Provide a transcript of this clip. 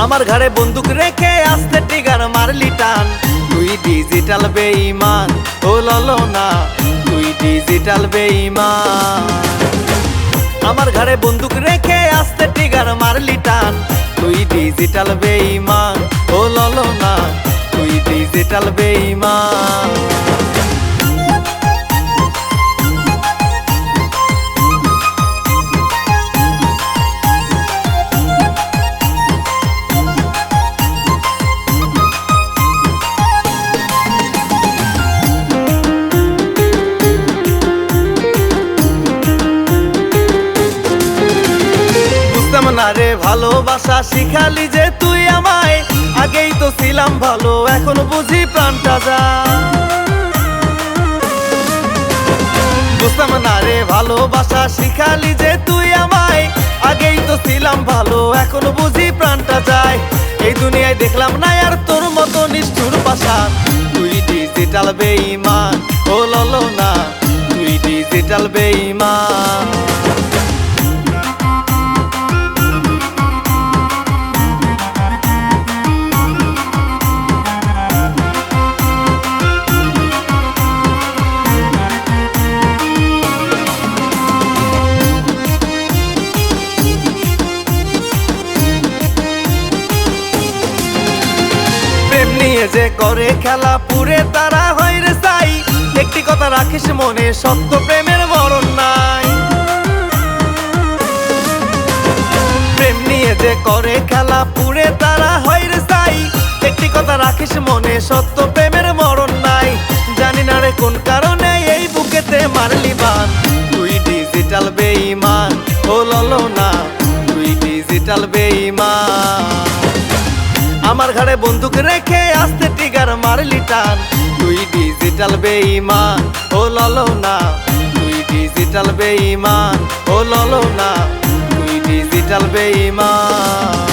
আমার ঘাড়ে বন্দুক রেখে আস্তে টিগার মারলি টান। তুই ডিজিটাল বেঈমান, ও ললো না, তুই ডিজিটাল বেঈমান। আমার ঘাড়ে বন্দুক রেখে আস্তে টিগার মারলি টান। তুই ডিজিটাল বেঈমান, ও ললো না, তুই ডিজিটাল বেঈমান। না রে ভালোবাসা শিখালি যে তুই আমায়, আগেই তো ছিলাম ভালো এখন বুঝি প্রাণটা যায়। বুঝতাম না রে ভালোবাসা শিখালি যে তুই আমায়, আগেই তো ছিলাম ভালো এখন বুঝি প্রাণটা যায়। এই দুনিয়ায় দেখলাম না আর তোর মতো নিষ্ঠুর পাশান। তুই ডিজিটাল বেঈমান, ও ললো না, তুই ডিজিটাল বেঈমান। নিয়ে যে করে খেলা পুরে তারা হয় রে চাই। একটি কথা রাখিস মনে, সত্য প্রেমের মরণ নাই। প্রেম নিয়ে যে করে খেলা পুরে তারা হয় রে চাই। একটি কথা রাখিস মনে, সত্য প্রেমের মরণ নাই। জানি না রে কোন কারণে এই বুকেতে মারলি বান। তুই ডিজিটাল বেঈমান, ও ললো না, তুই ডিজিটাল বেঈমান। আমার ঘাড়ে বন্দুক রেখে আস্তে টিগার মারলি টান। তুই ডিজিটাল বেঈমান, ও ললো না, তুই ডিজিটাল বেঈমান, ও ললো না, তুই ডিজিটাল বেঈমান।